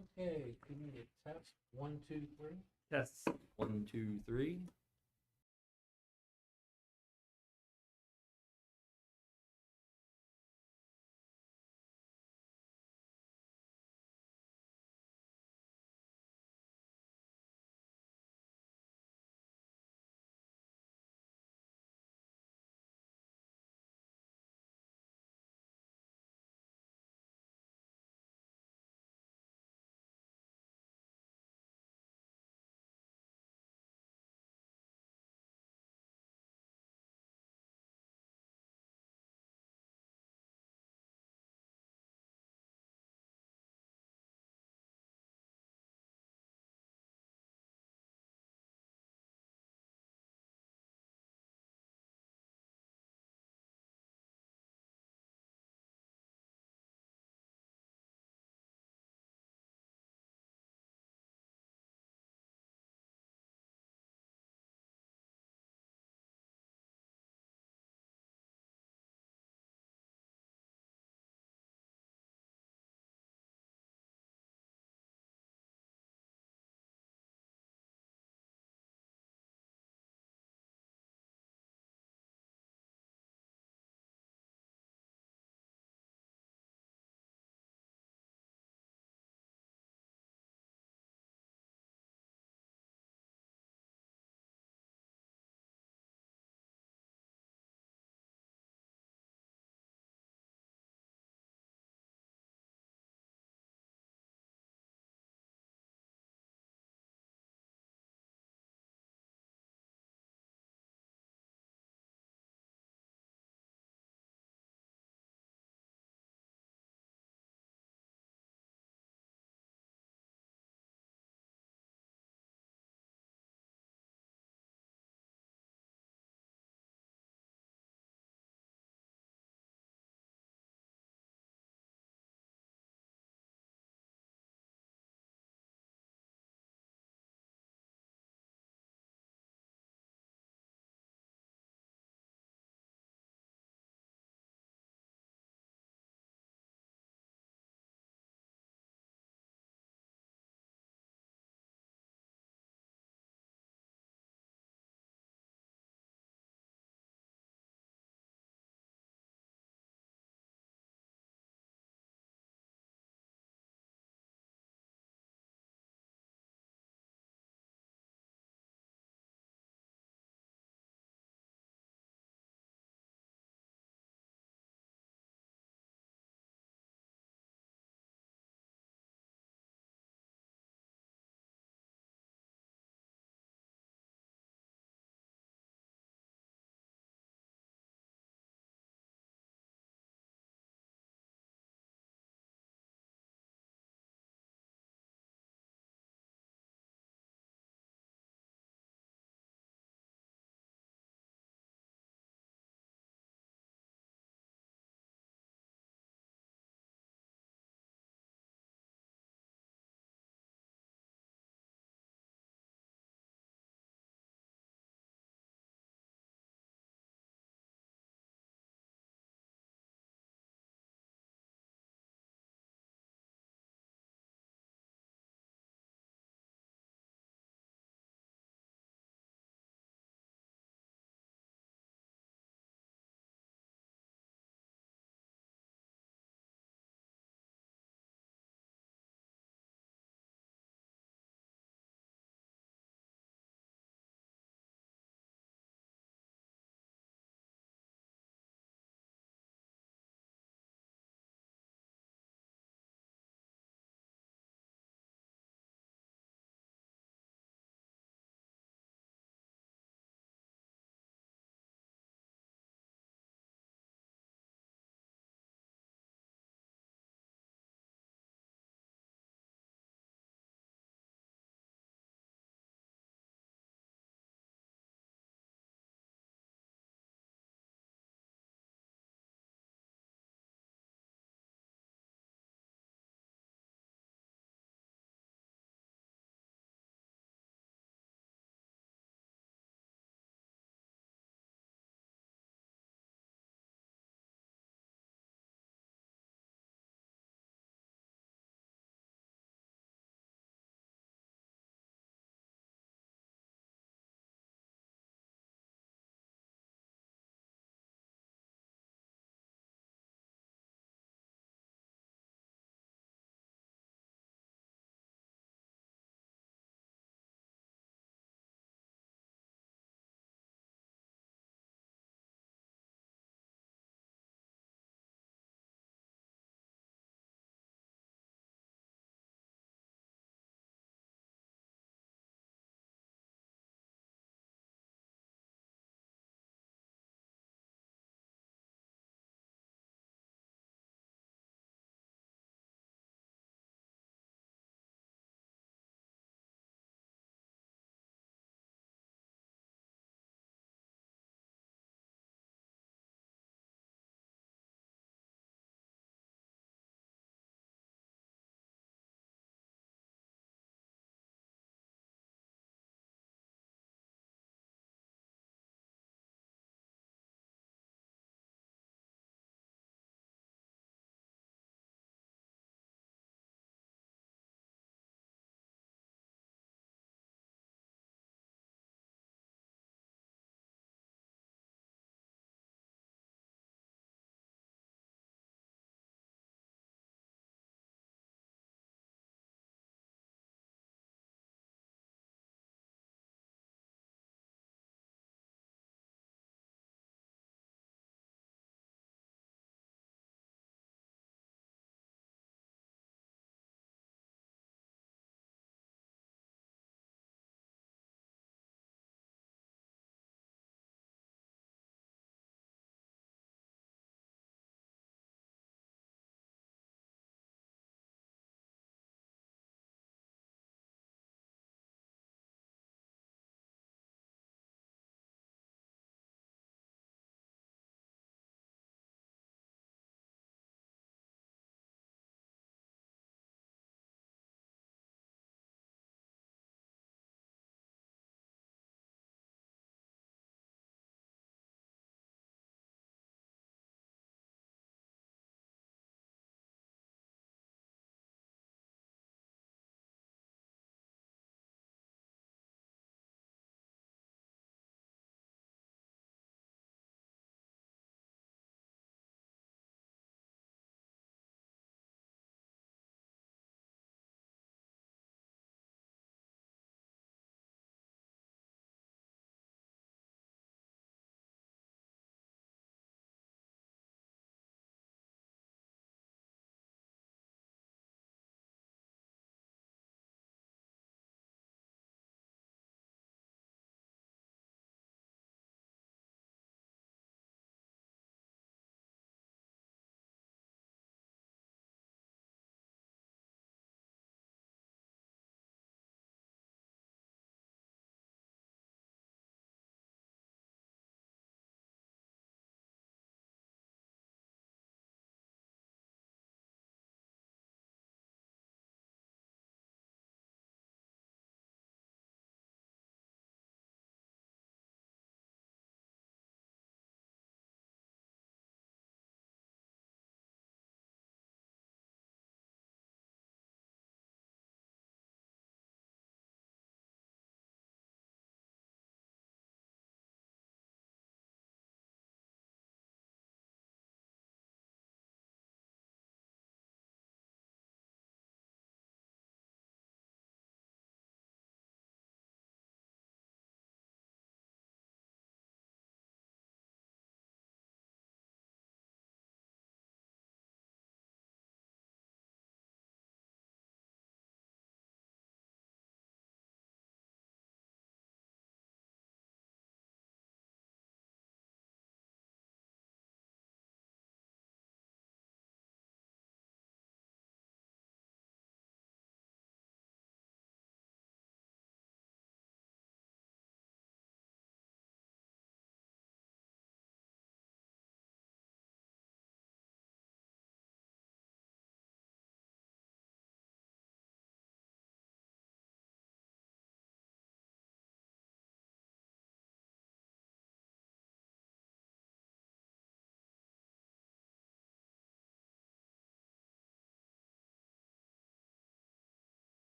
Okay, we need a test. 1, 2, 3. Tests 1, 2, 3.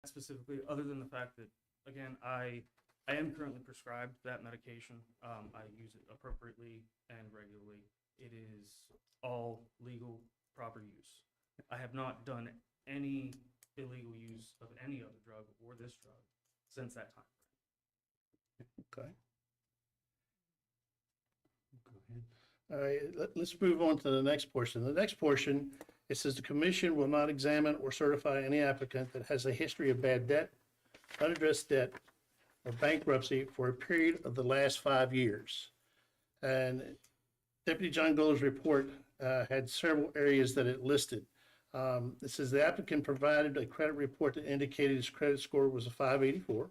specifically, other than the fact that, again, I am currently prescribed that medication. I use it appropriately and regularly. It is all legal, proper use. I have not done any illegal use of any other drug or this drug since that time. Okay. Go ahead. All right, let's move on to the next portion. The next portion, it says the commission will not examine or certify any applicant that has a history of bad debt, unaddressed debt, or bankruptcy for a period of the last 5 years. And Deputy John Goller's report had several areas that it listed. It says the applicant provided a credit report that indicated his credit score was a 584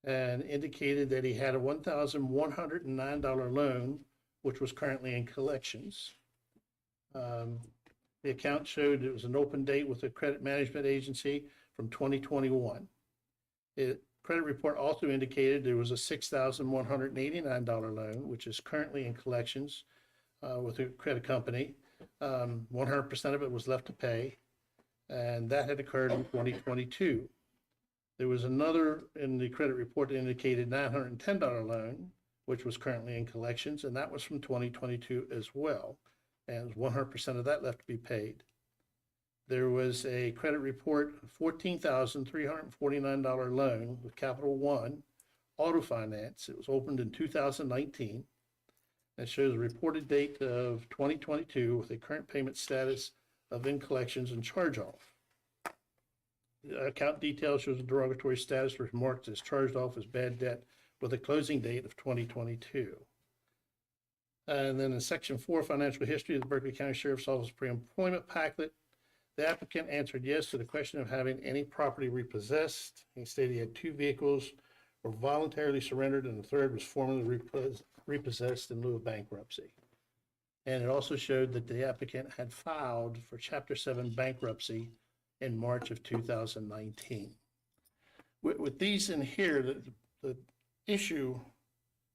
and indicated that he had a $1,109 loan, which was currently in collections. The account showed it was an open date with the credit management agency from 2021. The credit report also indicated there was a $6,189 loan, which is currently in collections with a credit company. 100% of it was left to pay, and that had occurred in 2022. There was another in the credit report that indicated $910 loan, which was currently in collections, and that was from 2022 as well. And 100% of that left to be paid. There was a credit report, $14,349 loan with Capital One Auto Finance. It was opened in 2019. It shows a reported date of 2022 with a current payment status of in collections and charge off. The account detail shows a derogatory status was marked as charged off as bad debt with a closing date of 2022. And then in section 4, financial history of the Berkeley County Sheriff's Office pre-employment packet, the applicant answered yes to the question of having any property repossessed. He stated he had 2 vehicles were voluntarily surrendered and the third was formally repossessed in lieu of bankruptcy. And it also showed that the applicant had filed for Chapter 7 bankruptcy in March of 2019. With these in here, the issue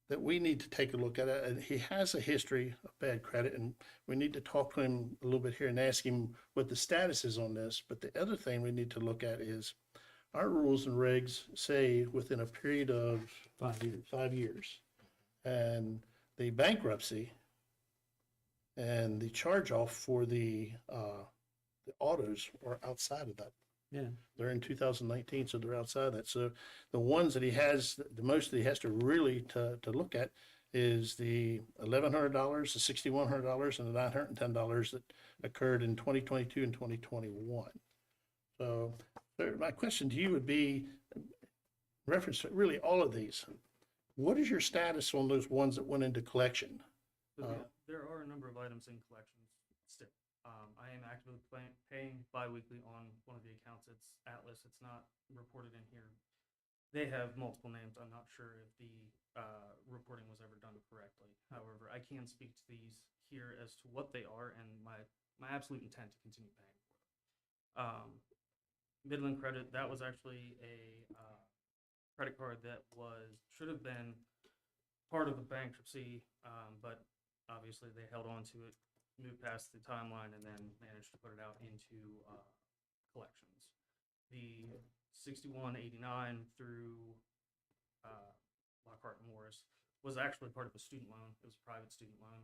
that we need to take a look at it, and he has a history of bad credit, and we need to talk to him a little bit here and ask him what the status is on this. But the other thing we need to look at is our rules and regs say within a period of 5 years. 5 years. And the bankruptcy and the charge off for the autos are outside of that. Yeah. They're in 2019, so they're outside that. So the ones that he has, the most that he has to really to look at is the $1,100, the $6,100, and the $910 that occurred in 2022 and 2021. So my question to you would be, reference to really all of these, what is your status on those ones that went into collection? So there are a number of items in collections still. I am actively paying bi-weekly on one of the accounts. It's Atlas. It's not reported in here. They have multiple names. I'm not sure if the reporting was ever done correctly. However, I can speak to these here as to what they are and my absolute intent to continue paying for them. Midland Credit, that was actually a credit card that should have been part of the bankruptcy, but obviously they held on to it, moved past the timeline, and then managed to put it out into collections. The 6189 through Lockhart and Morris was actually part of a student loan. It was a private student loan.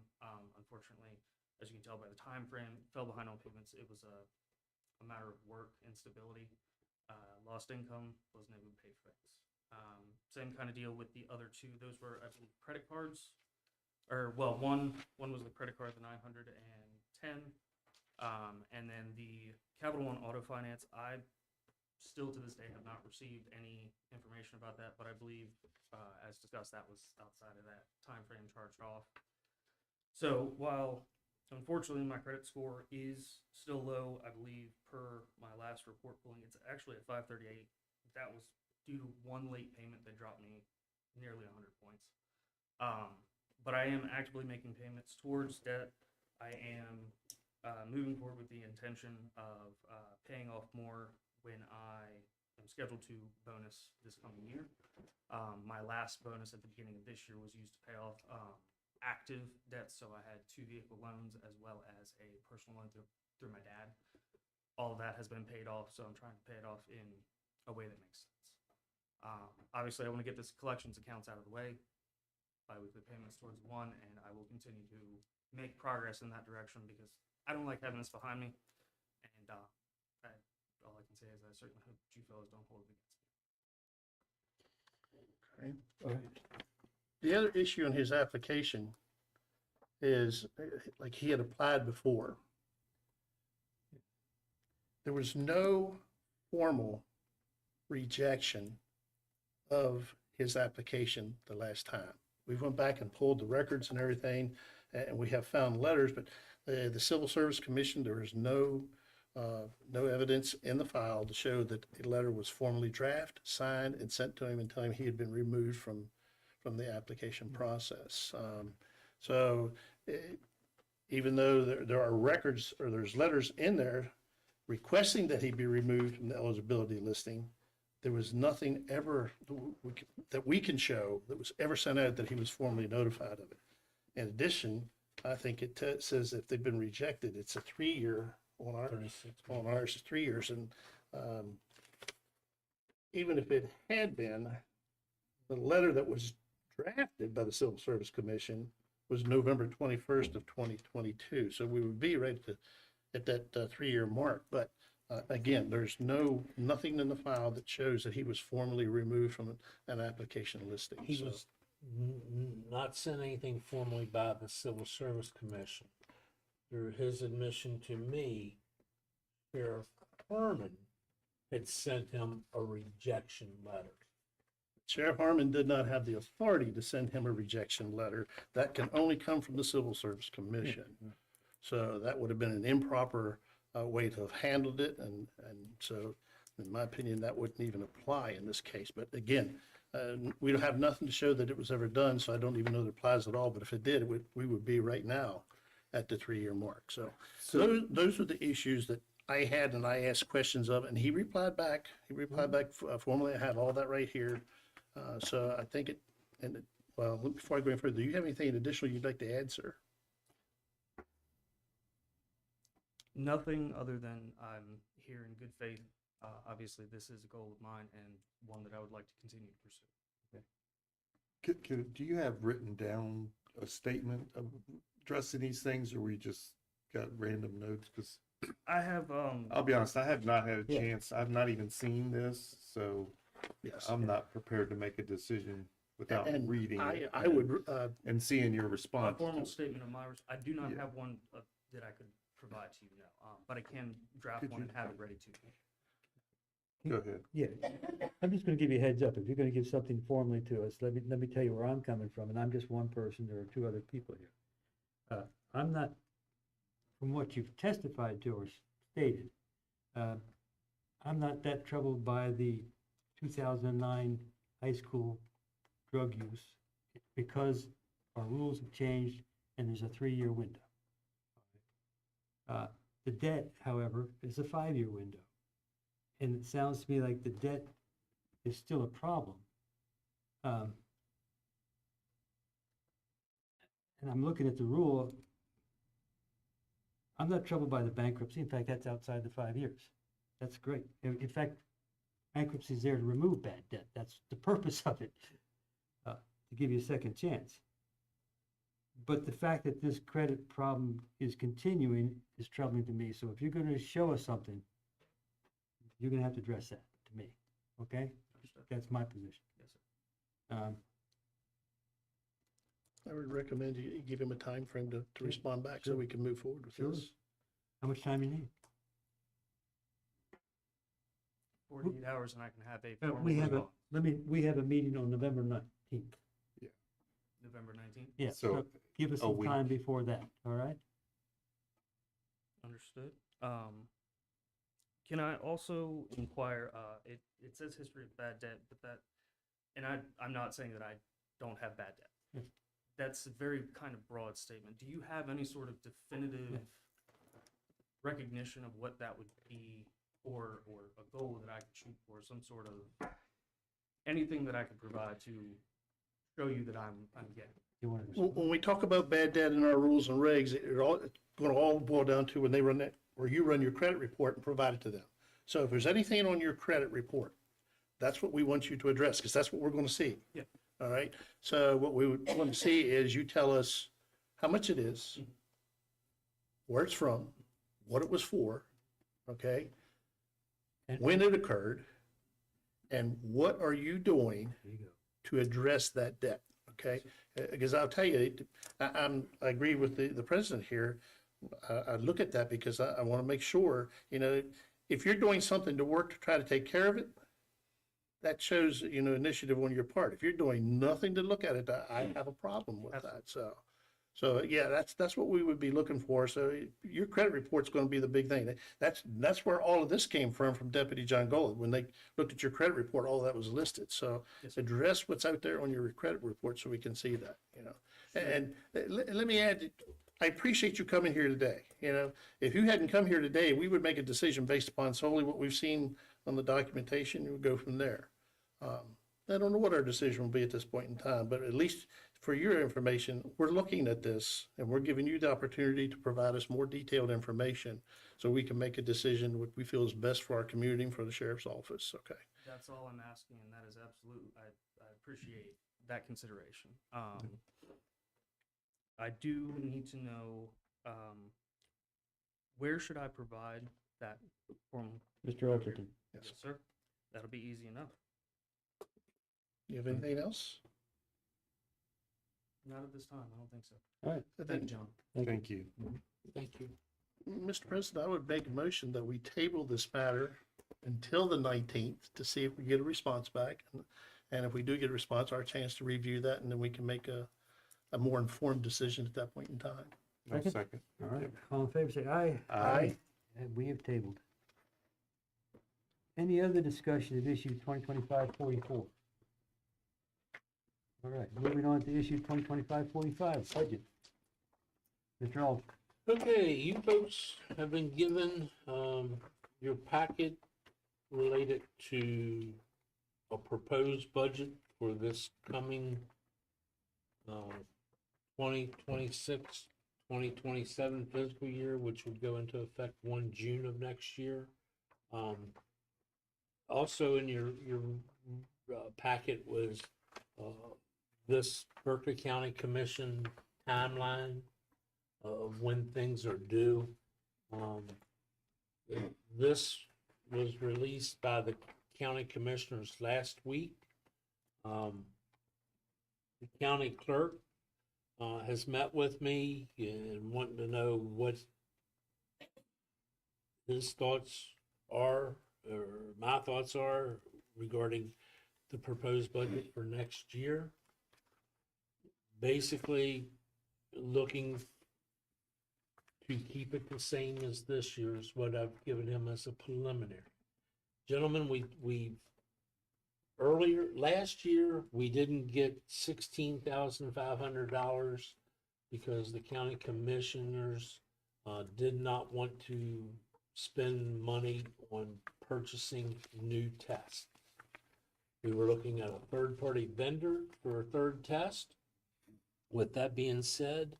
Unfortunately, as you can tell by the time frame, fell behind on payments. It was a matter of work instability, lost income, wasn't able to pay for things. Same kind of deal with the other two. Those were, I believe, credit cards. Or, well, one was the credit card, the 910, and then the Capital One Auto Finance. I still to this day have not received any information about that, but I believe, as discussed, that was outside of that time frame charged off. So while unfortunately my credit score is still low, I believe per my last report pulling, it's actually at 538. That was due to one late payment that dropped me nearly 100 points. But I am actively making payments towards debt. I am moving forward with the intention of paying off more when I am scheduled to bonus this coming year. My last bonus at the beginning of this year was used to pay off active debts, so I had 2 vehicle loans as well as a personal loan through my dad. All of that has been paid off, so I'm trying to pay it off in a way that makes sense. Obviously, I want to get this collections accounts out of the way, biweekly payments towards one, and I will continue to make progress in that direction because I don't like having this behind me. And all I can say is I certainly hope that you fellows don't hold it against me. Okay. The other issue in his application is, like, he had applied before. There was no formal rejection of his application the last time. We went back and pulled the records and everything, and we have found letters, but the Civil Service Commission, there is no evidence in the file to show that a letter was formally drafted, signed, and sent to him and telling him he had been removed from the application process. Even though there are records or there's letters in there requesting that he be removed from the eligibility listing, there was nothing ever that we can show that was ever sent out that he was formally notified of it. In addition, I think it says if they've been rejected, it's a 3-year on ours is 3 years. And even if it had been, the letter that was drafted by the Civil Service Commission was November 21st of 2022. So we would be right at that 3-year mark. But again, there's nothing in the file that shows that he was formally removed from an application listing. He was not sent anything formally by the Civil Service Commission. Through his admission to me, Sheriff Harmon had sent him a rejection letter. Sheriff Harmon did not have the authority to send him a rejection letter. That can only come from the Civil Service Commission. So that would have been an improper way to have handled it. And so, in my opinion, that wouldn't even apply in this case. But again, we don't have nothing to show that it was ever done, so I don't even know that it applies at all. But if it did, we would be right now at the 3-year mark. So those are the issues that I had, and I asked questions of, and he replied back. He replied back formally. I have all that right here. So I think well, before I go any further, do you have anything additional you'd like to add, sir? Nothing other than I'm here in good faith. Obviously, this is a goal of mine and one that I would like to continue to pursue. Do you have written down a statement of addressing these things, or we just got random notes? Because I have I'll be honest, I have not had a Yeah. chance. I've not even seen this, so Yes. I'm not prepared to make a decision without And reading it I would, and seeing your a response. formal statement of my. I do not Yeah. have one that I could provide to you now, but I can draft Could one you- and have it ready to you. Go ahead. Yeah, I'm just gonna give you a heads up. If you're gonna give something formally to us, let me tell you where I'm coming from, and I'm just one person, there are 2 other people here. I'm not, from what you've testified to or stated, I'm not that troubled by the 2009 high school drug use because our rules have changed and there's a 3-year window. The debt, however, is a 5-year window. And it sounds to me like the debt is still a problem. And I'm looking at the rule. I'm not troubled by the bankruptcy. In fact, that's outside the 5 years. That's great. In fact, bankruptcy is there to remove bad debt. That's the purpose of it, to give you a second chance. But the fact that this credit problem is continuing is troubling to me. So if you're going to show us something, you're going to have to address that to me, okay? Understood. That's my position. Yes, sir. I would recommend you give him a time frame to respond back so Sure. we can move forward with Sure. this. How much time you need? 48 hours and I can have a We formal have a, response. we have a meeting on November 19th. November 19th. Yeah, So, so give us a some week. time before that, all right? Understood. Can I also inquire, it says history of bad debt, but I'm not saying that I don't have bad debt. Yes. That's a very kind of broad statement. Do you have any sort of definitive recognition of what that would be, or a goal that I could shoot for, some sort of, anything that I could provide to show you that I'm getting? You want to When we talk about bad debt in our rules and regs, it's going to all boil down to when they run that, or you run your credit report and provide it to them. So if there's anything on your credit report That's what we want you to address, because that's what we're going to see. Yeah. All right. So what we would want to see is you tell us how much it is, where it's from, what it was for, okay, And- when it occurred, and what are you doing There you go. to address that debt, okay? Because I'll tell you, I agree with the president here. I look at that because I want to make sure, you know, if you're doing something to work to try to take care of it, that shows, you know, initiative on your part. If you're doing nothing to look at it, I have a problem with that, so yeah, that's what we would be looking for. So your credit report's going to be the big thing. That's where all of this came from Deputy John Gold. When they looked at your credit report, all that was listed. So Yes, sir. address what's out there on your credit report so we can see that, you know. And let me add, I appreciate you coming here today. You know, if you hadn't come here today, we would make a decision based upon solely what we've seen on the documentation and we'd go from there. I don't know what our decision will be at this point in time, but at least for your information, we're looking at this and we're giving you the opportunity to provide us more detailed information so we can make a decision what we feel is best for our community and for the sheriff's office, okay? That's all I'm asking, and that is absolute. I appreciate that consideration. I do need to know, where should I provide that form? Mr. Alderton. Yes, sir. That'll be easy enough. You have anything else? Not at this time. I don't think so. All right. Thank you, John. Thank you. Thank you. Mr. President, I would make a motion that we table this matter until the 19th to see if we get a response back. And if we do get a response, our chance to review that, and then we can make a more informed decision at that point in time. No Second. second. All right, all in favor, say aye. Aye. And we have tabled. Any other discussion of issue 2025-44? All right, moving on to issue 2025-45, budget. Mr. Alderton. Okay, you folks have been given, your packet related to a proposed budget for this coming, 2026, 2027 fiscal year, which would go into effect 1 June of next year. Also in your packet was, this Berkeley County Commission timeline of when things are due. This was released by the county commissioners last week. The county clerk has met with me and wanting to know what his thoughts are, or my thoughts are regarding the proposed budget for next year. Basically, looking to keep it the same as this year is what I've given him as a preliminary. Gentlemen, we earlier, last year, we didn't get $16,500 because the county commissioners did not want to spend money on purchasing new tests. We were looking at a third-party vendor for a third test. With that being said,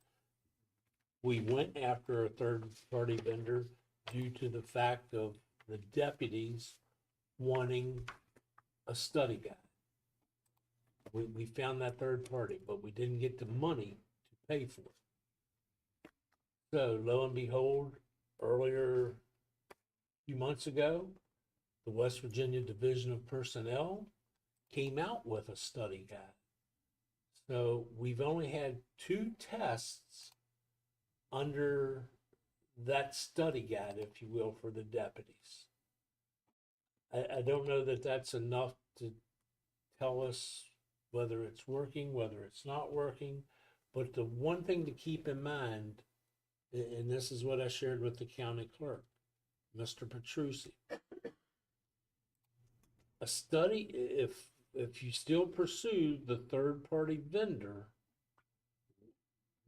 we went after a third-party vendor due to the fact of the deputies wanting a study guide. We found that third party, but we didn't get the money to pay for it. So lo and behold, earlier, a few months ago, the West Virginia Division of Personnel came out with a study guide. So we've only had 2 tests under that study guide, if you will, for the deputies. I don't know that that's enough to tell us whether it's working, whether it's not working, but the one thing to keep in mind, and this is what I shared with the county clerk, Mr. Petrucci. A study, if you still pursue the third-party vendor,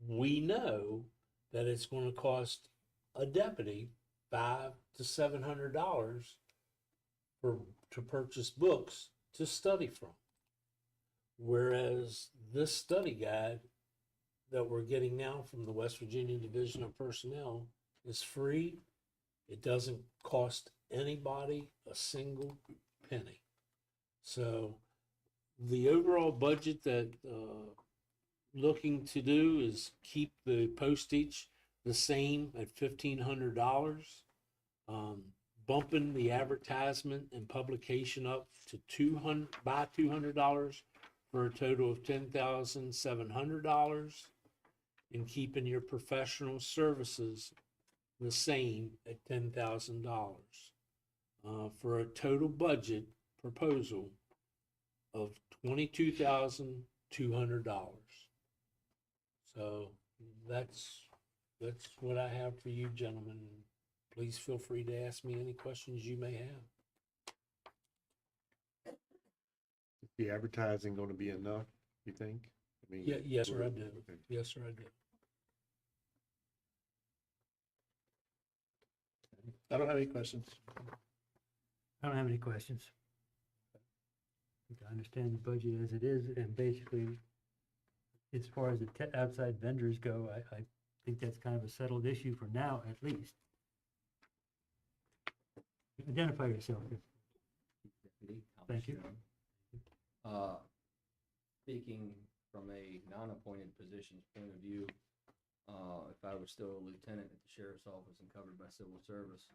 we know that it's going to cost a deputy $500 to $700 to purchase books to study from. Whereas this study guide that we're getting now from the West Virginia Division of Personnel is free. It doesn't cost anybody a single penny. So the overall budget that, looking to do is keep the postage the same at $1,500. Bumping the advertisement and publication up to $200 for a total of $10,700, and keeping your professional services the same at $10,000, for a total budget proposal of $22,200. So that's what I have for you, gentlemen. Please feel free to ask me any questions you may have. Is the advertising going to be enough, you think? I mean, Yes, sir, I do. okay. Yes, sir, I do. I don't have any questions. I don't have any questions. I think I understand the budget as it is, and basically, as far as the outside vendors go, I think that's kind of a settled issue for now, at least. Identify yourself. Deputy Thomas Thank you. Stone. Speaking from a non-appointed position's point of view, if I was still a lieutenant at the sheriff's office and covered by civil service,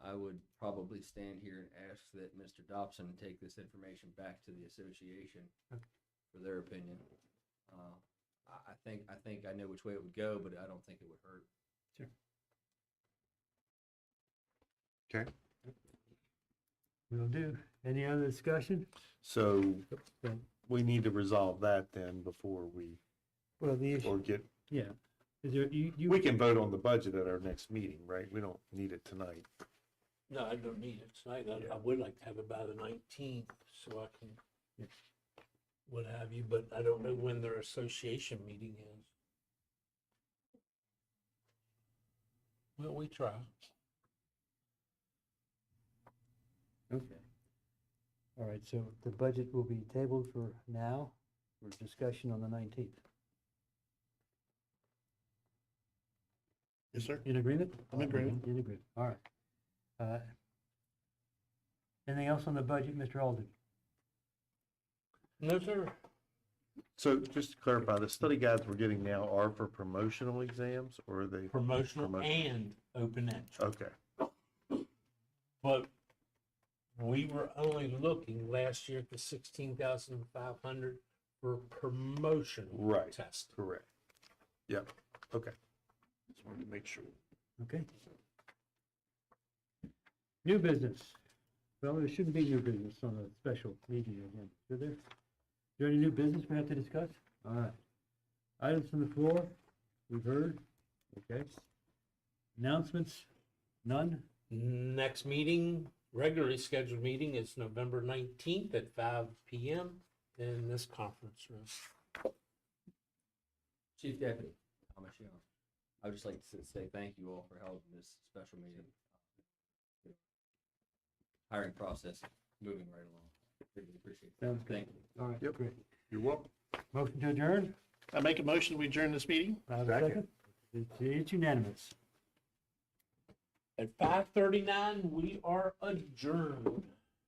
I would probably stand here and ask that Mr. Dobson take this information back to the association for their opinion. I think I know which way it would go, but I don't think it would hurt. Okay, Will do. Any other discussion? so Then- we need to resolve that then before we, Well, the issue, or get, yeah. Is there, you, we can vote on the budget at our next meeting, right? We don't need it tonight. No, I don't need it tonight. I would like to have it by the 19th so I can, what have you, but I don't know when their association meeting is. Well, we try. okay. All right, so the budget will be tabled for now, for discussion on the 19th. Yes, sir. In agreement? I'm in agreement. In agreement, all right. Anything else on the budget, Mr. Alden? No, sir. So just to clarify, the study guides we're getting now are for promotional exams, or are they? Promotional Promotional. and open entry. Okay, But we were only looking last year at the 16,500 for promotional Right. testing. correct. Yep, okay. Just wanted to make sure. Okay. New business. Well, there shouldn't be new business on a special meeting again, should there? Is there any new business we have to discuss? All right. Items from the floor, we've heard. Okay. Announcements, none? Next meeting, regularly scheduled meeting is November 19th at 5 p.m. in this conference room. Chief Deputy Thomas Young, I would just like to say thank you all for holding this special meeting. Hiring process moving right along. Really appreciate it. Sounds good. Thank you. All right, Yep. great. You're welcome. Motion to adjourn? I make a motion, we adjourn this meeting? I have a Second. second. It's unanimous. At 5:39, we are adjourned.